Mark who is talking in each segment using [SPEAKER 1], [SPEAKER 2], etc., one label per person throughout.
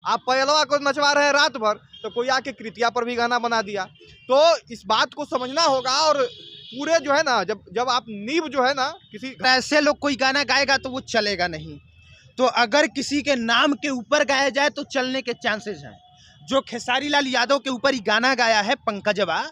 [SPEAKER 1] आप पहलवा को नचवा रहे हैं रात भर, तो कोई आके कृतिया पर भी गाना बना दिया। तो इस बात को समझना होगा। और पूरे जो है ना, जब आप नींव जो है ना किसी
[SPEAKER 2] ऐसे लोग कोई गाना गाएगा तो वो चलेगा नहीं। तो अगर किसी के नाम के ऊपर गाया जाए तो चलने के चांसेस हैं। जो खेसारी लाल यादव के ऊपर ही गाना गाया है पंकजवा।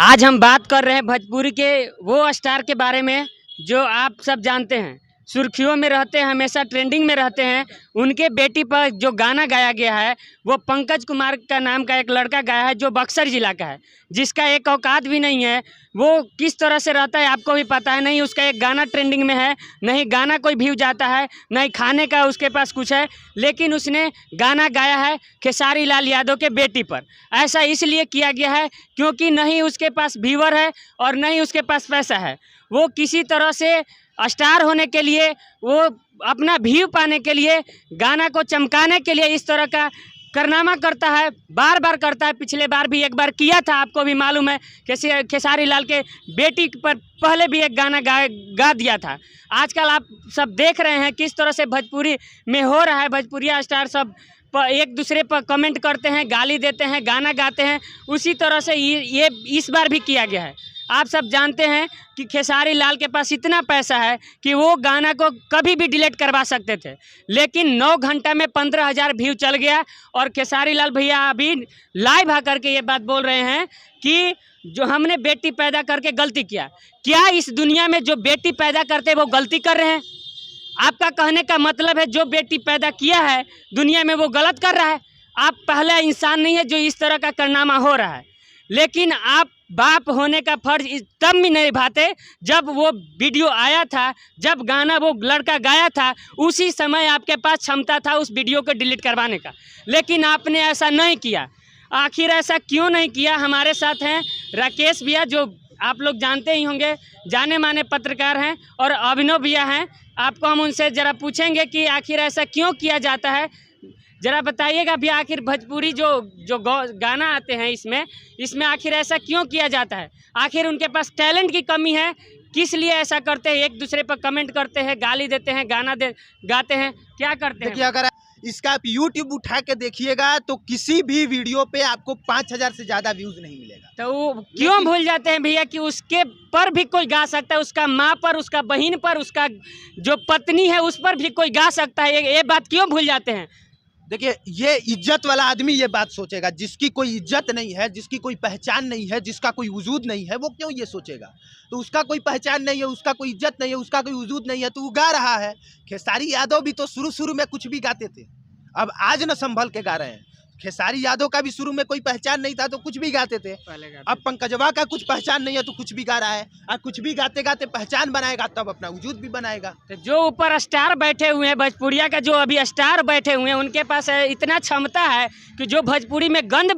[SPEAKER 3] आज हम बात कर रहे हैं भोजपुरी के वो स्टार के बारे में जो आप सब जानते हैं, सुर्खियों में रहते हैं, हमेशा ट्रेंडिंग में रहते हैं। उनके बेटी पर जो गाना गाया गया है वो पंकज कुमार का नाम का एक लड़का गाया है जो बक्सर जिला का है, जिसका एक औकात भी नहीं है। वो किस तरह से रहता है आपको भी पता है। नहीं उसका एक गाना ट्रेंडिंग में है, नहीं गाना कोई व्यू जाता है, नहीं खाने का उसके पास कुछ है, लेकिन उसने गाना गाया है खेसारी लाल यादव के बेटी पर। ऐसा इसलिए किया गया है क्योंकि नहीं उसके पास व्यूअर है और नहीं उसके पास पैसा है। वो किसी तरह से स्टार होने के लिए, वो अपना व्यू पाने के लिए, गाना को चमकाने के लिए इस तरह का कारनामा करता है, बार बार करता है। पिछले बार भी एक बार किया था, आपको भी मालूम है। खेसारी लाल के बेटी पर पहले भी एक गाना गा दिया था। आजकल आप सब देख रहे हैं किस तरह से भोजपुरी में हो रहा है। भोजपुरिया स्टार सब एक दूसरे पर कमेंट करते हैं, गाली देते हैं, गाना गाते हैं। उसी तरह से ये इस बार भी किया गया है। आप सब जानते हैं कि खेसारी लाल के पास इतना पैसा है कि वो गाना को कभी भी डिलीट करवा सकते थे, लेकिन 9 घंटा में 15,000 व्यू चल गया। और खेसारी लाल भैया अभी लाइव आकर के ये बात बोल रहे हैं कि जो हमने बेटी पैदा करके गलती किया। क्या इस दुनिया में जो बेटी पैदा करते वो गलती कर रहे हैं? आपका कहने का मतलब है जो बेटी पैदा किया है दुनिया में वो गलत कर रहा है। आप पहला इंसान नहीं है जो इस तरह का कारनामा हो रहा है। लेकिन आप बाप होने का फर्ज तब भी नहीं निभाते जब वो वीडियो आया था, जब गाना वो लड़का गाया था, उसी समय आपके पास क्षमता था उस वीडियो को डिलीट करवाने का, लेकिन आपने ऐसा नहीं किया। आखिर ऐसा क्यों नहीं किया? हमारे साथ हैं राकेश भैया, जो आप लोग जानते ही होंगे, जाने माने पत्रकार हैं, और अभिनव भैया हैं। आपको हम उनसे ज़रा पूछेंगे कि आखिर ऐसा क्यों किया जाता है। ज़रा बताइएगा भैया, आखिर भोजपुरी जो गाना आते हैं इसमें आखिर ऐसा क्यों किया जाता है? आखिर उनके पास टैलेंट की कमी है? किस लिए ऐसा करते हैं? एक दूसरे पर कमेंट करते हैं, गाली देते हैं, गाना गाते हैं, क्या करते हैं?
[SPEAKER 2] देखिए, अगर इसका आप YouTube उठा के देखिएगा तो किसी भी वीडियो पे आपको 5,000 से ज़्यादा व्यूज़ नहीं मिलेगा।
[SPEAKER 3] तो वो क्यों भूल जाते हैं भैया कि उसके पर भी कोई गा सकता है, उसका माँ पर, उसका बहन पर, उसका जो पत्नी है उस पर भी कोई गा सकता है। ये बात क्यों भूल जाते हैं?
[SPEAKER 2] देखिए, ये इज्जत वाला आदमी ये बात सोचेगा। जिसकी कोई इज्जत नहीं है, जिसकी कोई पहचान नहीं है, जिसका कोई वजूद नहीं है, वो क्यों ये सोचेगा? तो उसका कोई पहचान नहीं है, उसका कोई इज्जत नहीं है, उसका कोई वजूद नहीं है, तो वो गा रहा है। खेसारी यादव भी तो शुरू में कुछ भी गाते थे, अब आज न संभल के गा रहे हैं। खेसारी यादव का भी शुरू में कोई पहचान नहीं था तो कुछ भी गाते थे। अब पंकजवा का कुछ पहचान नहीं है तो कुछ भी गा रहा है। और कुछ भी गाते गाते पहचान बनाएगा तब अपना वजूद भी बनाएगा।
[SPEAKER 3] तो जो ऊपर स्टार बैठे हुए हैं, भोजपुरिया का जो अभी स्टार बैठे हुए हैं, उनके पास इतना क्षमता है कि जो भोजपुरी में गंद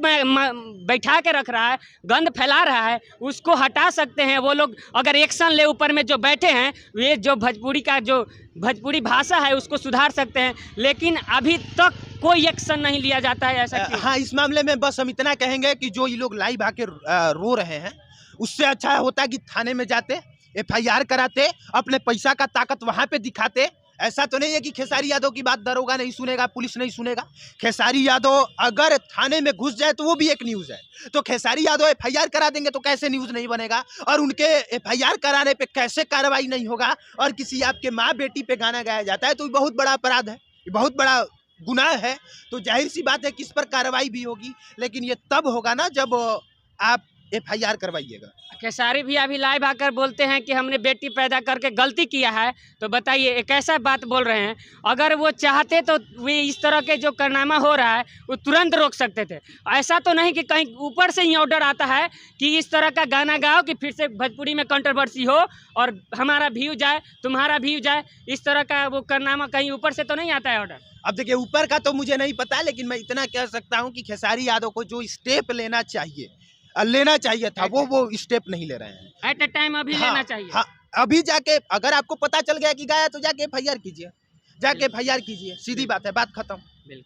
[SPEAKER 3] बैठा के रख रहा है, गंद फैला रहा है, उसको हटा सकते हैं वो लोग। अगर एक्शन ले ऊपर में जो बैठे हैं, ये जो भोजपुरी का जो भोजपुरी भाषा है उसको सुधार सकते हैं, लेकिन अभी तक कोई एक्शन नहीं लिया जाता है। ऐसा
[SPEAKER 2] हाँ, इस मामले में बस हम इतना कहेंगे कि जो ये लोग लाइव आके रो रहे हैं, उससे अच्छा होता है कि थाने में जाते, FIR कराते, अपने पैसा का ताकत वहाँ पे दिखाते। ऐसा तो नहीं है कि खेसारी यादव की बात दरोगा नहीं सुनेगा, पुलिस नहीं सुनेगा। खेसारी यादव अगर थाने में घुस जाए तो वो भी एक न्यूज़ है। तो खेसारी यादव FIR करा देंगे तो कैसे न्यूज़ नहीं बनेगा? और उनके FIR कराने पे कैसे कार्रवाई नहीं होगा? और किसी आपके माँ बेटी पे गाना गाया जाता है तो बहुत बड़ा अपराध है, बहुत बड़ा गुनाह है। तो जाहिर सी बात है कि इस पर कार्रवाई भी होगी, लेकिन ये तब होगा ना जब आप FIR करवाइएगा।
[SPEAKER 3] खेसारी भी अभी लाइव आकर बोलते हैं कि हमने बेटी पैदा करके गलती किया है। तो बताइए, एक ऐसा बात बोल रहे हैं, अगर वो चाहते तो वे इस तरह के जो कारनामा हो रहा है वो तुरंत रोक सकते थे। ऐसा तो नहीं कि कहीं ऊपर से ही ऑर्डर आता है कि इस तरह का गाना गाओ कि फिर से भोजपुरी में कंट्रोवर्सी हो और हमारा व्यू जाए, तुम्हारा व्यू जाए। इस तरह का वो कारनामा कहीं ऊपर से तो नहीं आता है ऑर्डर?
[SPEAKER 2] अब देखिए, ऊपर का तो मुझे नहीं पता, लेकिन मैं इतना कह सकता हूँ कि खेसारी यादव को जो स्टेप लेना चाहिए था वो स्टेप नहीं ले रहे हैं
[SPEAKER 3] एट ए टाइम अभी लेना चाहिए।
[SPEAKER 2] हाँ, अभी जाके अगर आपको पता चल गया कि गाया तो जाके FIR कीजिए, जाके FIR कीजिए, सीधी बात है, बात खत्म।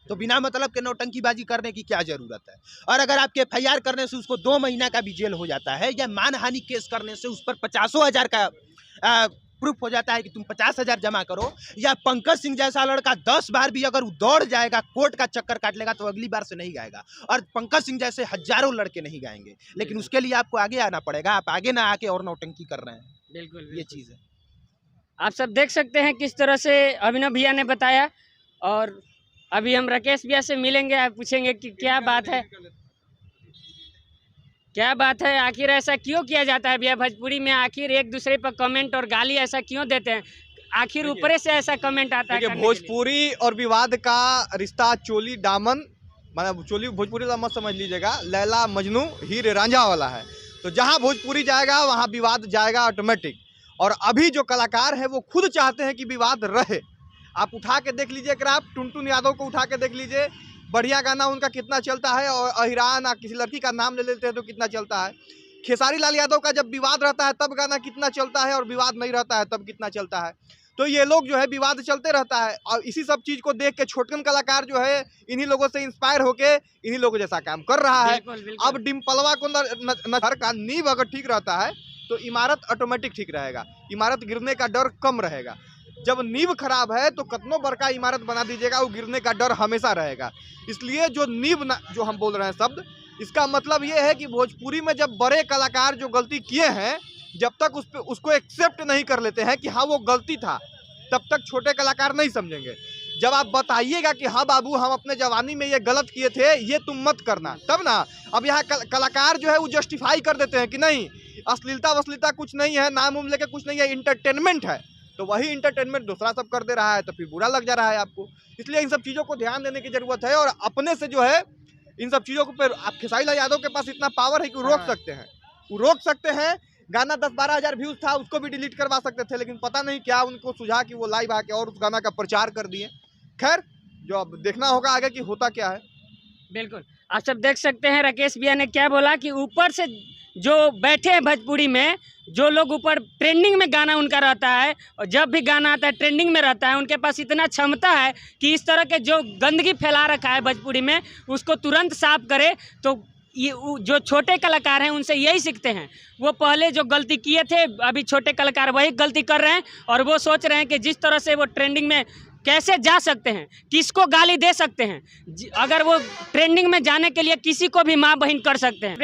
[SPEAKER 2] तो बिना मतलब के नौटंकीबाजी करने की क्या जरूरत है? और अगर आपके FIR करने से उसको 2 महीना का भी जेल हो जाता है, या मानहानि केस करने से उस पर 50,000 का प्रूफ हो जाता है कि तुम 50,000 जमा करो, या पंकज सिंह जैसा लड़का 10 बार भी अगर दौड़ जाएगा, कोर्ट का चक्कर काट लेगा, तो अगली बार से नहीं गाएगा। और पंकज सिंह जैसे हजारों लड़के नहीं गाएंगे, लेकिन उसके लिए आपको आगे आना पड़ेगा। आप आगे ना आके और नौटंकी कर रहे हैं,
[SPEAKER 3] बिल्कुल
[SPEAKER 2] ये चीज़ है।
[SPEAKER 3] आप सब देख सकते हैं किस तरह से अभिनव भैया ने बताया। और अभी हम राकेश भैया से मिलेंगे, आप पूछेंगे कि क्या बात है, आखिर ऐसा क्यों किया जाता है भैया भोजपुरी में, आखिर एक दूसरे पर कमेंट और गाली ऐसा क्यों देते हैं, आखिर ऊपर से ऐसा कमेंट आता है?
[SPEAKER 1] देखिए, भोजपुरी और विवाद का रिश्ता चोली दामन, मतलब चोली भोजपुरी का मत समझ लीजिएगा, लैला मजनू हीर रांझा वाला है। तो जहां भोजपुरी जाएगा वहां विवाद जाएगा ऑटोमेटिक। और अभी जो कलाकार है वो खुद चाहते हैं कि विवाद रहे। आप उठा के देख लीजिए क्राफ्ट, टुनटुन यादव को उठा के देख लीजिए, बढ़िया गाना उनका कितना चलता है, और अहिरान किसी लड़की का नाम ले लेते हैं तो कितना चलता है। खेसारी लाल यादव का जब विवाद रहता है तब गाना कितना चलता है, और विवाद नहीं रहता है तब कितना चलता है। तो ये लोग जो है विवाद चलते रहता है, और इसी सब चीज़ को देख के छोटकन कलाकार जो है इन्हीं लोगों से इंस्पायर होके इन्हीं लोगों जैसा काम कर रहा है। अब डिम्पलवा को नजर का नींव अगर ठीक रहता है तो इमारत ऑटोमेटिक ठीक रहेगा, इमारत गिरने का डर कम रहेगा। जब नींव खराब है तो कितनों बड़का इमारत बना दीजिएगा, वो गिरने का डर हमेशा रहेगा। इसलिए जो नींव जो हम बोल रहे हैं शब्द, इसका मतलब ये है कि भोजपुरी में जब बड़े कलाकार जो गलती किए हैं, जब तक उसको एक्सेप्ट नहीं कर लेते हैं कि हाँ वो गलती था, तब तक छोटे कलाकार नहीं समझेंगे। जब आप बताइएगा कि हाँ बाबू हम अपने जवानी में ये गलत किए थे, ये तुम मत करना, तब ना। अब यहाँ कलाकार जो है वो जस्टिफाई कर देते हैं कि नहीं अश्लीलता वश्लीलता कुछ नहीं है, नाम उम लेके कुछ नहीं है, इंटरटेनमेंट है। तो वही इंटरटेनमेंट दूसरा सब कर दे रहा है तो फिर बुरा लग जा रहा है आपको। इसलिए इन सब चीज़ों को ध्यान देने की जरूरत है, और अपने से जो है इन सब चीज़ों को पर आप खेसारी लाल यादव के पास इतना पावर है कि वो रोक सकते हैं, वो रोक सकते हैं। गाना 10-12 हज़ार व्यूज था, उसको भी डिलीट करवा सकते थे, लेकिन पता नहीं क्या उनको सुझा कि वो लाइव आके और उस गाना का प्रचार कर दिए। खैर, जो अब देखना होगा आगे कि होता क्या है।
[SPEAKER 3] बिल्कुल, आप सब देख सकते हैं राकेश भैया ने क्या बोला कि ऊपर से जो बैठे हैं भोजपुरी में, जो लोग ऊपर ट्रेंडिंग में गाना उनका रहता है, और जब भी गाना आता है ट्रेंडिंग में रहता है, उनके पास इतना क्षमता है कि इस तरह के जो गंदगी फैला रखा है भोजपुरी में, उसको तुरंत साफ करे। तो ये जो छोटे कलाकार हैं उनसे यही सीखते हैं। वो पहले जो गलती किए थे, अभी छोटे कलाकार वही गलती कर रहे हैं, और वो सोच रहे हैं कि जिस तरह से वो ट्रेंडिंग में कैसे जा सकते हैं, किसको गाली दे सकते हैं, अगर वो ट्रेंडिंग में जाने के लिए किसी को भी माँ बहन कर सकते हैं।